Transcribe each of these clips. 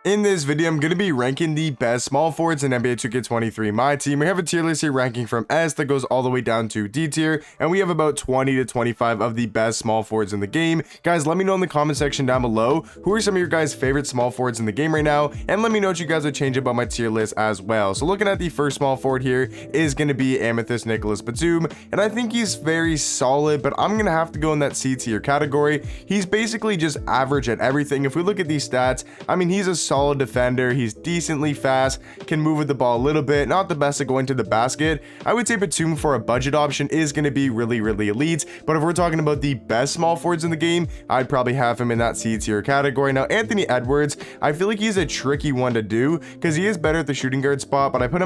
In this video, I'm going to be ranking the best small forwards in NBA 2K23 My Team. We have a tier list here ranking from S that goes all the way down to D tier, and we have about 20 to 25 of the best small forwards in the game. Guys, let me know in the comment section down below who are some of your guys' favorite small forwards in the game right now, and let me know what you guys would change about my tier list as well. So looking at the first small forward here is going to be Amethyst Nicholas Batum, and I think he's very solid, but I'm going to have to go in that C tier category. He's basically just average at everything. If we look at these stats, I mean, he's a solid defender, he's decently fast, can move with the ball a little bit, not the best at going to the basket. I would say Batum for a budget option is going to be really elite, but if we're talking about the best small forwards in the game, I'd probably have him in that C tier category. Now Anthony Edwards, I feel like he's a tricky one to do because he is better at the shooting guard spot, but I put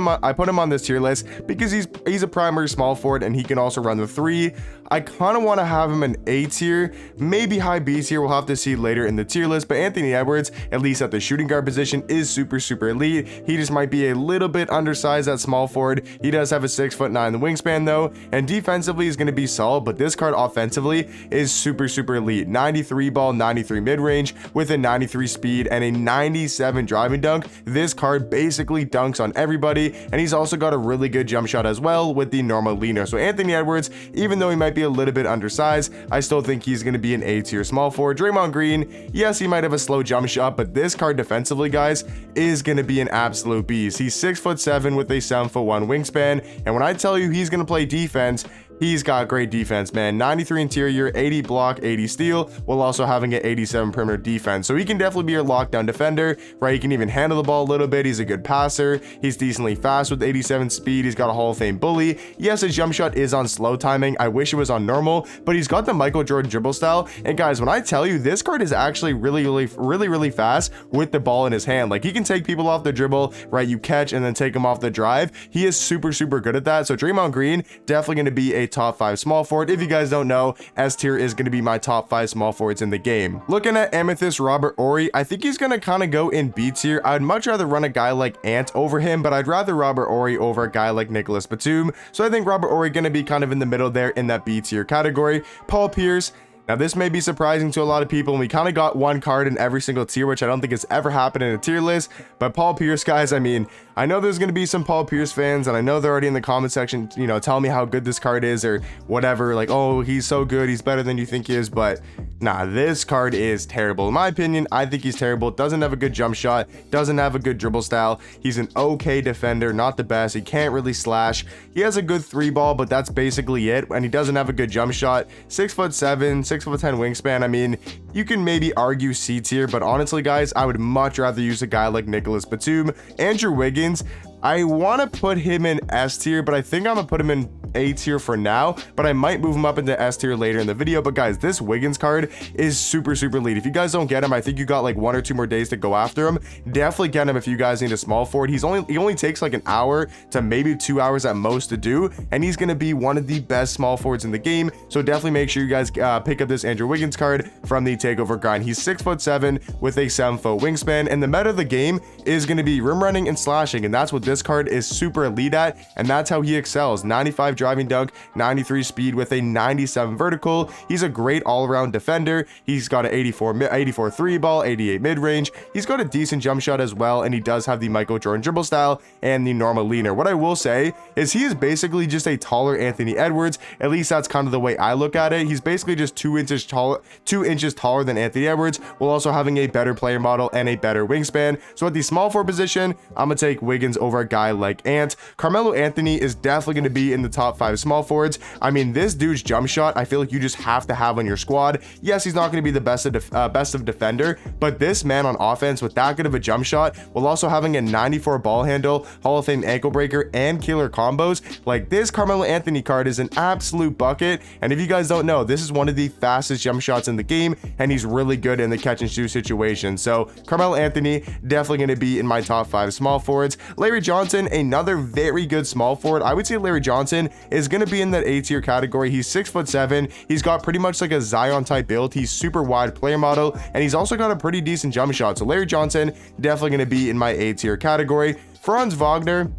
him on this tier list because he's a primary small forward and he can also run the three. I kind of want to have him in A tier, maybe high B tier, we'll have to see later in the tier list, but Anthony Edwards, at least at the shooting guard position, is super elite. He just might be a little bit undersized at small forward. He does have a 6'9" wingspan though, and defensively is going to be solid, but this card offensively is super elite. 93 ball, 93 mid-range with a 93 speed and a 97 driving dunk. This card basically dunks on everybody, and he's also got a really good jump shot as well with the normal leaner. So Anthony Edwards, even though he might be a little bit undersized, I still think he's going to be an A tier small forward. Draymond Green, yes, he might have a slow jump shot, but this card defensively, guys, is going to be an absolute beast. He's 6'7" with a 7'1" wingspan, and when I tell you he's going to play defense, he's got great defense, man. 93 interior, 80 block, 80 steal, while also having an 87 perimeter defense. So he can definitely be your lockdown defender, right? He can even handle the ball a little bit. He's a good passer. He's decently fast with 87 speed. He's got a Hall of Fame bully. Yes, his jump shot is on slow timing. I wish it was on normal, but he's got the Michael Jordan dribble style. And guys, when I tell you, this card is actually really fast with the ball in his hand. Like, he can take people off the dribble, right? You catch and then take them off the drive. He is super good at that. So Draymond Green, definitely going to be a top 5 small forward. If you guys don't know, S tier is going to be my top 5 small forwards in the game. Looking at Amethyst Robert Horry, I think he's going to kind of go in B tier. I'd much rather run a guy like Ant over him, but I'd rather Robert Horry over a guy like Nicholas Batum. So I think Robert Horry going to be kind of in the middle there in that B tier category. Paul Pierce, now this may be surprising to a lot of people, and we kind of got one card in every single tier, which I don't think has ever happened in a tier list. But Paul Pierce, guys, I mean, I know there's going to be some Paul Pierce fans, and I know they're already in the comment section, you know, telling me how good this card is or whatever, like, oh, he's so good, he's better than you think he is. But nah, this card is terrible. In my opinion, I think he's terrible. Doesn't have a good jump shot, doesn't have a good dribble style. He's an okay defender, not the best. He can't really slash. He has a good 3 ball, but that's basically it, and he doesn't have a good jump shot. 6'7", 6'10" wingspan. I mean, you can maybe argue C tier, but honestly, guys, I would much rather use a guy like Nicholas Batum. Andrew Wiggins, I want to put him in S tier, but I think I'm gonna put him in A tier for now, but I might move him up into S tier later in the video. But guys, this Wiggins card is super elite. If you guys don't get him, I think you got like 1 or 2 more days to go after him. Definitely get him if you guys need a small forward. He only takes like an hour to maybe 2 hours at most to do, and he's gonna be one of the best small forwards in the game. So definitely make sure you guys pick up this Andrew Wiggins card from the takeover grind. He's 6'7" with a 7' wingspan, and the meta of the game is going to be rim running and slashing, and that's what this card is super elite at, and that's how he excels. 95 driving dunk, 93 speed with a 97 vertical. He's a great all-around defender. He's got an 84 3 ball, 88 mid-range. He's got a decent jump shot as well, and he does have the Michael Jordan dribble style and the normal leaner. What I will say is he is basically just a taller Anthony Edwards. At least that's kind of the way I look at it. He's basically just 2 inches taller than Anthony Edwards, while also having a better player model and a better wingspan. So at the small forward position, I'm gonna take Wiggins over a guy like Ant. Carmelo Anthony is definitely going to be in the top 5 small forwards. I mean, this dude's jump shot, I feel like you just have to have on your squad. Yes, he's not going to be the best of defender, but this man on offense with that good of a jump shot, while also having a 94 ball handle, Hall of Fame ankle breaker, and killer combos, like, this Carmelo Anthony card is an absolute bucket. And if you guys don't know, this is one of the fastest jump shots in the game, and he's really good in the catch and shoot situation. So Carmelo Anthony definitely going to be in my top 5 small forwards. Larry Johnson, another very good small forward. I would say Larry Johnson is going to be in that A tier category. He's 6'7". He's got pretty much like a Zion type build. He's super wide player model, and he's also got a pretty decent jump shot. So Larry Johnson definitely going to be in my A tier category. Franz Wagner,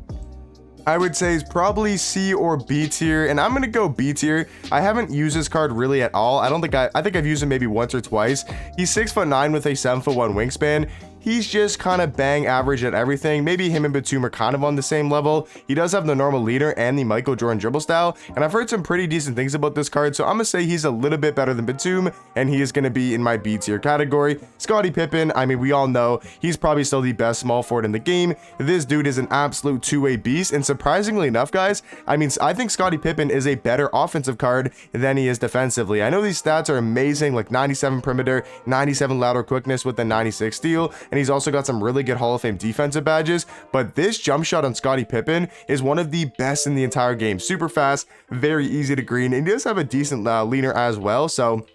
I would say, is probably C or B tier, and I'm gonna go B tier. I haven't used this card really at all. I think I've used him maybe once or twice. He's 6'9" with a 7'1" wingspan. he's just kind of bang average at everything. Maybe him and Batum are kind of on the same level. He does have the normal leader and the Michael Jordan dribble style, and I've heard some pretty decent things about this card, so I'm gonna say he's a little bit better than Batum, and he is gonna be in my B tier category. Scottie Pippen, I mean, we all know he's probably still the best small forward in the game. This dude is an absolute two-way beast, and surprisingly enough, guys, I mean, I think Scottie Pippen is a better offensive card than he is defensively. I know these stats are amazing, like 97 perimeter, 97 lateral quickness with the 96 steal, and he's also got some really good Hall of Fame defensive badges, but this jump shot on Scottie Pippen is one of the best in the entire game. Super fast, very easy to green, and he does have a decent leaner as well, so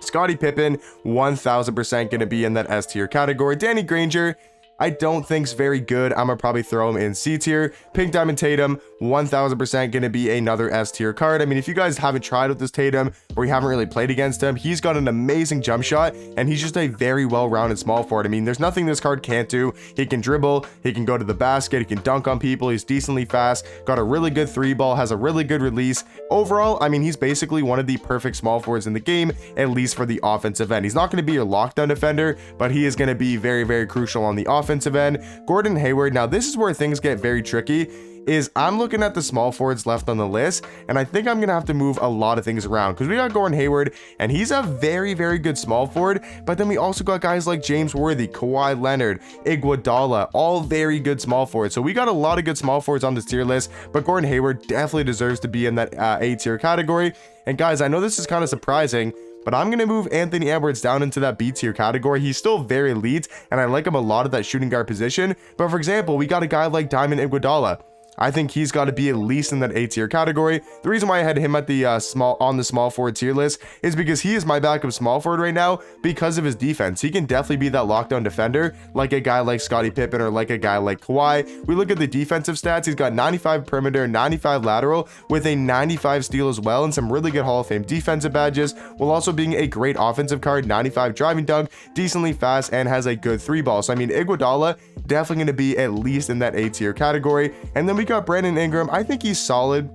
Scottie Pippen 1000% going to be in that S tier category. Danny Granger, I don't think's very good. I'm gonna probably throw him in C tier. Pink Diamond Tatum, 1000% gonna be another S tier card. I mean, if you guys haven't tried with this Tatum or you haven't really played against him, he's got an amazing jump shot and he's just a very well-rounded small forward. I mean, there's nothing this card can't do. He can dribble, he can go to the basket, he can dunk on people, he's decently fast, got a really good three ball, has a really good release. Overall, I mean, he's basically one of the perfect small forwards in the game, at least for the offensive end. He's not gonna be your lockdown defender, but he is gonna be very, very crucial on the offensive end. Gordon Hayward, now this is where things get very tricky, is I'm looking at the small forwards left on the list, and I think I'm gonna have to move a lot of things around because we got Gordon Hayward and he's a very, very good small forward, but then we also got guys like James Worthy, Kawhi Leonard, Iguodala, all very good small forwards. So we got a lot of good small forwards on this tier list, but Gordon Hayward definitely deserves to be in that A tier category. And guys, I know this is kind of surprising, but I'm going to move Anthony Edwards down into that B tier category. He's still very elite, and I like him a lot at that shooting guard position. But for example, we got a guy like Diamond Iguodala. I think he's got to be at least in that A tier category. The reason why I had him at the small forward tier list is because he is my backup small forward right now because of his defense. He can definitely be that lockdown defender like a guy like Scottie Pippen or like a guy like Kawhi. We look at the defensive stats. He's got 95 perimeter, 95 lateral with a 95 steal as well, and some really good Hall of Fame defensive badges, while also being a great offensive card. 95 driving dunk, decently fast, and has a good three ball. So I mean, Iguodala definitely going to be at least in that A tier category. And then we got Brandon Ingram. I think he's solid.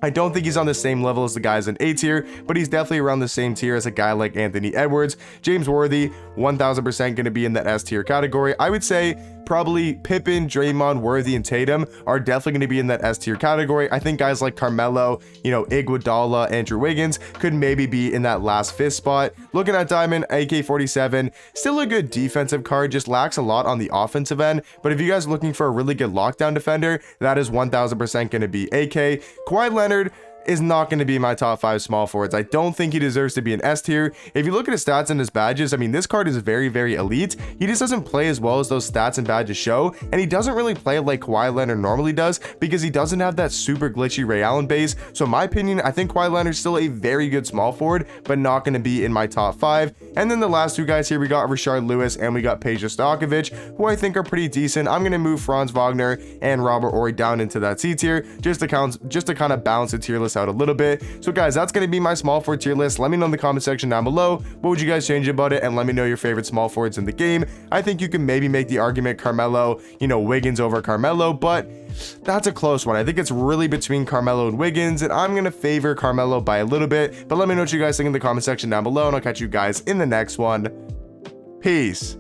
I don't think he's on the same level as the guys in A tier, but he's definitely around the same tier as a guy like Anthony Edwards. James Worthy, 1000% going to be in that S tier category. I would say probably Pippen, Draymond, Worthy, and Tatum are definitely going to be in that S tier category. I think guys like Carmelo, Iguodala, Andrew Wiggins could maybe be in that last fifth spot. Looking at Diamond, AK-47, still a good defensive card, just lacks a lot on the offensive end. But if you guys are looking for a really good lockdown defender, that is 1000% going to be AK. Kawhi Leonard is not going to be my top 5 small forwards. I don't think he deserves to be an S tier. If you look at his stats and his badges, I mean, this card is very, very elite. He just doesn't play as well as those stats and badges show, and he doesn't really play like Kawhi Leonard normally does because he doesn't have that super glitchy Ray Allen base. So in my opinion, I think Kawhi Leonard's still a very good small forward, but not going to be in my top 5. And then the last two guys here, we got Rashard Lewis and we got Peja Stojakovic, who I think are pretty decent. I'm going to move Franz Wagner and Robert Horry down into that C tier just to kind of balance the tier list out a little bit. So guys, that's going to be my small forward tier list. Let me know in the comment section down below, what would you guys change about it, and let me know your favorite small forwards in the game. I think you can maybe make the argument Carmelo, Wiggins over Carmelo, but that's a close one. I think it's really between Carmelo and Wiggins, and I'm going to favor Carmelo by a little bit. But let me know what you guys think in the comment section down below, and I'll catch you guys in the next one. Peace.